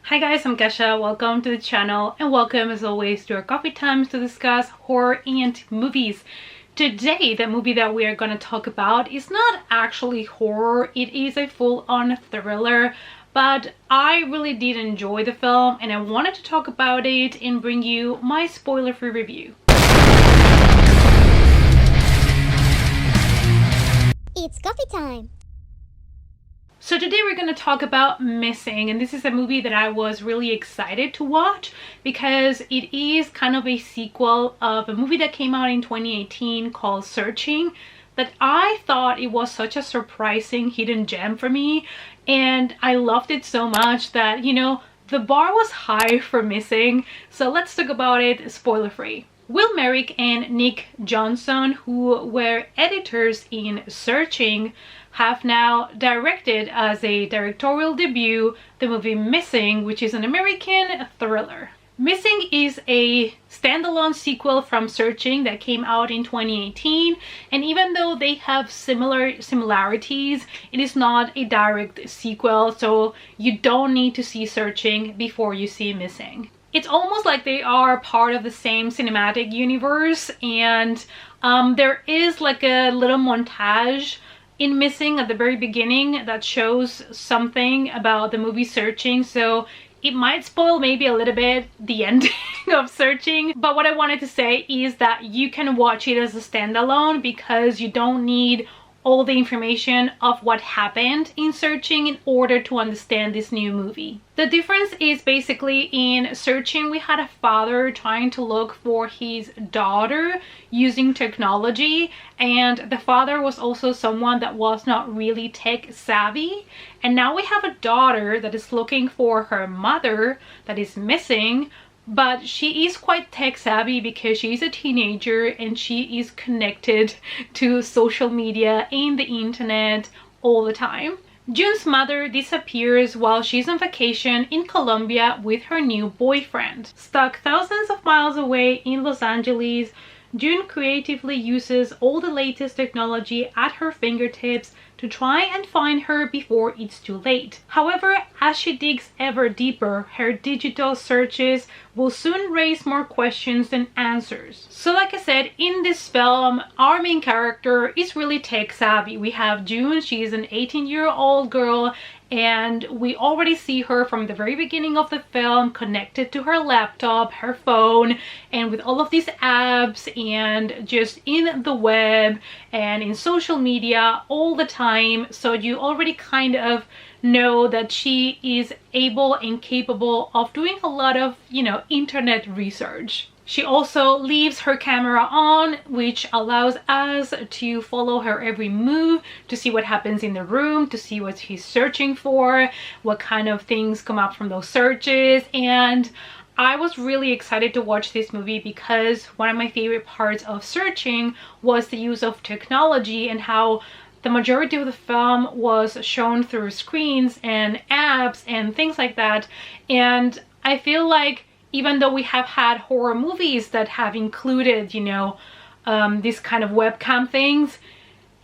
Hi guys, I'm Kesha. Welcome to the channel and welcome as always to our coffee times to discuss horror and movies. Today, the movie that we are going to talk about is not actually horror. It is a full-on thriller, but I really did enjoy the film and I wanted to talk about it and bring you my spoiler-free review. It's coffee time! So today we're going to talk about Missing, and this is a movie that I was really excited to watch because it is kind of a sequel of a movie that came out in 2018 called Searching that I thought it was such a surprising hidden gem for me, and I loved it so much that, you know, the bar was high for Missing. So let's talk about it spoiler free. Will Merrick and Nick Johnson, who were editors in Searching, have now directed as a directorial debut the movie Missing, which is an American thriller. Missing is a standalone sequel from Searching that came out in 2018, and even though they have similarities, it is not a direct sequel, so you don't need to see Searching before you see Missing. It's almost like they are part of the same cinematic universe, and there is like a little montage in Missing at the very beginning that shows something about the movie Searching, so it might spoil maybe a little bit the ending of Searching. But what I wanted to say is that you can watch it as a standalone because you don't need all the information of what happened in Searching in order to understand this new movie. The difference is basically in Searching we had a father trying to look for his daughter using technology, and the father was also someone that was not really tech savvy, and now we have a daughter that is looking for her mother that is missing, but she is quite tech savvy because she's a teenager and she is connected to social media and the internet all the time. June's mother disappears while she's on vacation in Colombia with her new boyfriend. Stuck thousands of miles away in Los Angeles, June creatively uses all the latest technology at her fingertips to try and find her before it's too late. However, as she digs ever deeper, her digital searches will soon raise more questions than answers. So like I said, in this film, our main character is really tech savvy. We have June, she's an 18-year-old girl, and we already see her from the very beginning of the film connected to her laptop, her phone, and with all of these apps and just in the web and in social media all the time. So you already kind of know that she is able and capable of doing a lot of, you know, internet research. She also leaves her camera on, which allows us to follow her every move, to see what happens in the room, to see what she's searching for, what kind of things come up from those searches. And I was really excited to watch this movie because one of my favorite parts of Searching was the use of technology and how the majority of the film was shown through screens and apps and things like that. And I feel like even though we have had horror movies that have included, you know, this kind of webcam things,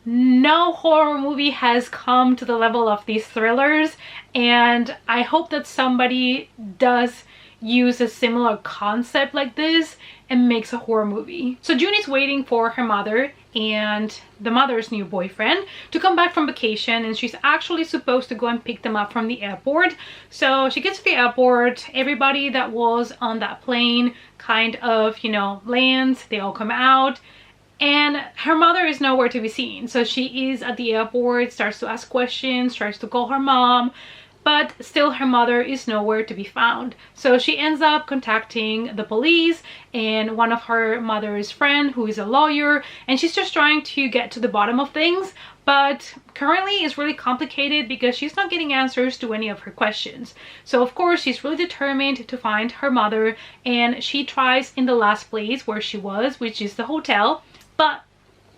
no horror movie has come to the level of these thrillers, and I hope that somebody does use a similar concept like this and makes a horror movie. So June is waiting for her mother and the mother's new boyfriend to come back from vacation, and she's actually supposed to go and pick them up from the airport. So she gets to the airport, everybody that was on that plane kind of, you know, lands, they all come out, and her mother is nowhere to be seen. So she is at the airport, starts to ask questions, tries to call her mom, but still her mother is nowhere to be found. So she ends up contacting the police and one of her mother's friend who is a lawyer, and she's just trying to get to the bottom of things, but currently it's really complicated because she's not getting answers to any of her questions. So of course she's really determined to find her mother, and she tries in the last place where she was, which is the hotel. But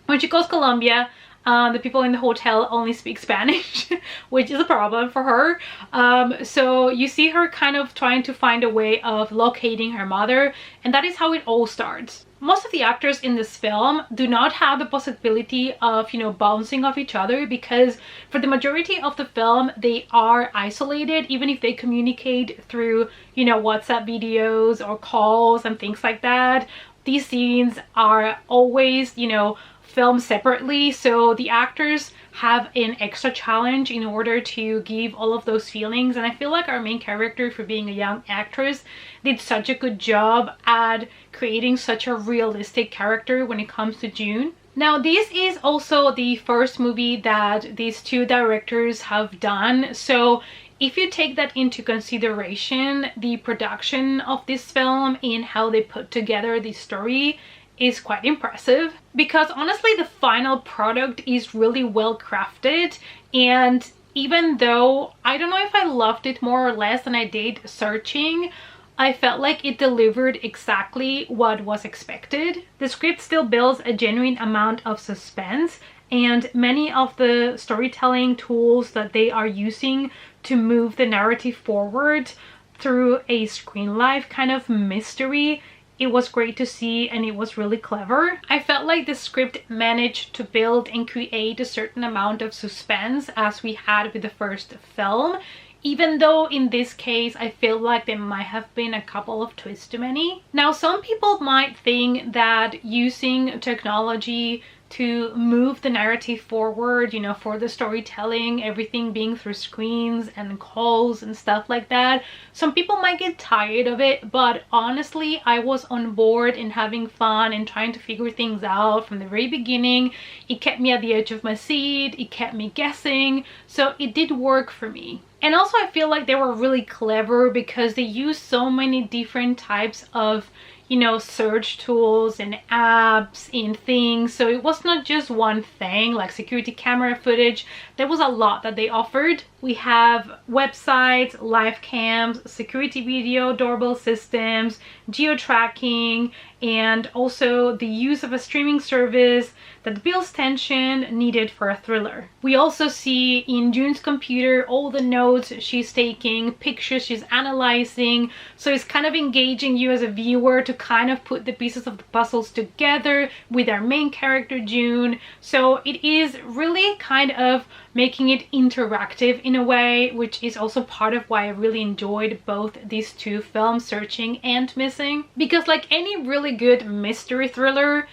when she calls Colombia, The people in the hotel only speak Spanish, which is a problem for her. So you see her kind of trying to find a way of locating her mother, and that is how it all starts. Most of the actors in this film do not have the possibility of, you know, bouncing off each other, because for the majority of the film they are isolated, even if they communicate through, you know, WhatsApp videos or calls and things like that. These scenes are always, you know, filmed separately, so the actors have an extra challenge in order to give all of those feelings. And I feel like our main character, for being a young actress, did such a good job at creating such a realistic character when it comes to June. Now, this is also the first movie that these two directors have done, so if you take that into consideration, the production of this film and how they put together the story is quite impressive, because honestly the final product is really well crafted. And even though I don't know if I loved it more or less than I did Searching, I felt like it delivered exactly what was expected. The script still builds a genuine amount of suspense, and many of the storytelling tools that they are using to move the narrative forward through a screen life kind of mystery, it was great to see, and it was really clever. I felt like the script managed to build and create a certain amount of suspense as we had with the first film, even though in this case I feel like there might have been a couple of twists too many. Now, some people might think that using technology to move the narrative forward, you know, for the storytelling, everything being through screens and calls and stuff like that, some people might get tired of it, but honestly I was on board and having fun and trying to figure things out from the very beginning. It kept me at the edge of my seat, it kept me guessing, so it did work for me. And also I feel like they were really clever because they used so many different types of, you know, search tools and apps and things. So it was not just one thing like security camera footage. There was a lot that they offered. We have websites, live cams, security video, doorbell systems, geo-tracking, and also the use of a streaming service that builds tension needed for a thriller. We also see in June's computer all the notes she's taking, pictures she's analyzing, so it's kind of engaging you as a viewer to kind of put the pieces of the puzzles together with our main character June. So it is really kind of making it interactive in a way, which is also part of why I really enjoyed both these two films, Searching and Missing, because like any really good mystery thriller,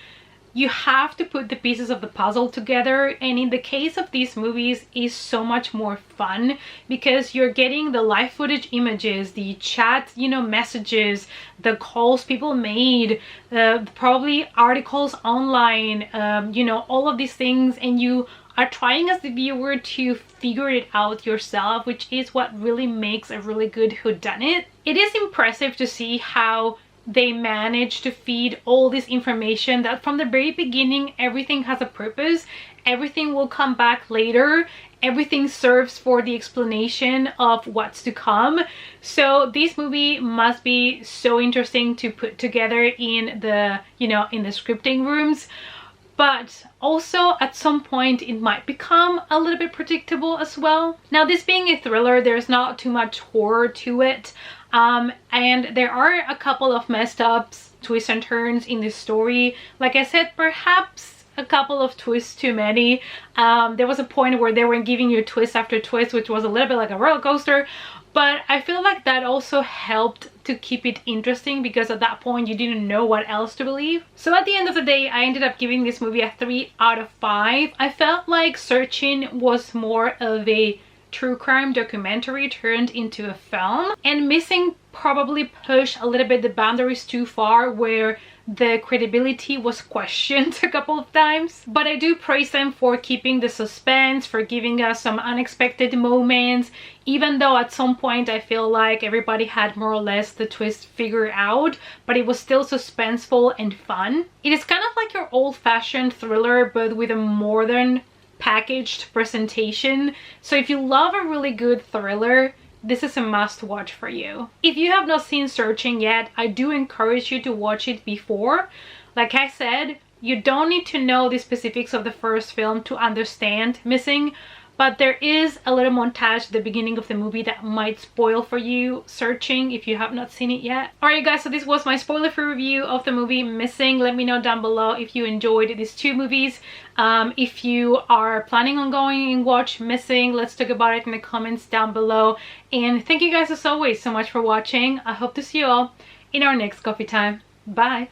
you have to put the pieces of the puzzle together, and in the case of these movies is so much more fun because you're getting the live footage images, the chat, you know, messages, the calls people made, probably articles online, you know, all of these things, and you are trying as the viewer to figure it out yourself, which is what really makes a really good whodunit. It is impressive to see how they manage to feed all this information that from the very beginning everything has a purpose, everything will come back later, everything serves for the explanation of what's to come. So this movie must be so interesting to put together in the, you know, in the scripting rooms, but also at some point it might become a little bit predictable as well. Now, this being a thriller, there's not too much horror to it, and there are a couple of messed up twists and turns in this story. Like I said, perhaps a couple of twists too many. There was a point where they were giving you twist after twist, which was a little bit like a roller coaster, but I feel like that also helped to keep it interesting because at that point you didn't know what else to believe. So at the end of the day, I ended up giving this movie a 3 out of 5. I felt like Searching was more of a true crime documentary turned into a film, and Missing probably pushed a little bit the boundaries too far where the credibility was questioned a couple of times. But I do praise them for keeping the suspense, for giving us some unexpected moments, even though at some point I feel like everybody had more or less the twist figured out, but it was still suspenseful and fun. It is kind of like your old-fashioned thriller but with a modern packaged presentation. So if you love a really good thriller, this is a must watch for you. If you have not seen Searching yet, I do encourage you to watch it before. Like I said, You don't need to know the specifics of the first film to understand Missing, but there is a little montage at the beginning of the movie that might spoil for you searching if you have not seen it yet. Alright guys, so this was my spoiler-free review of the movie Missing. Let me know down below if you enjoyed these two movies. If you are planning on going and watch Missing, let's talk about it in the comments down below. And thank you guys as always so much for watching. I hope to see you all in our next coffee time. Bye!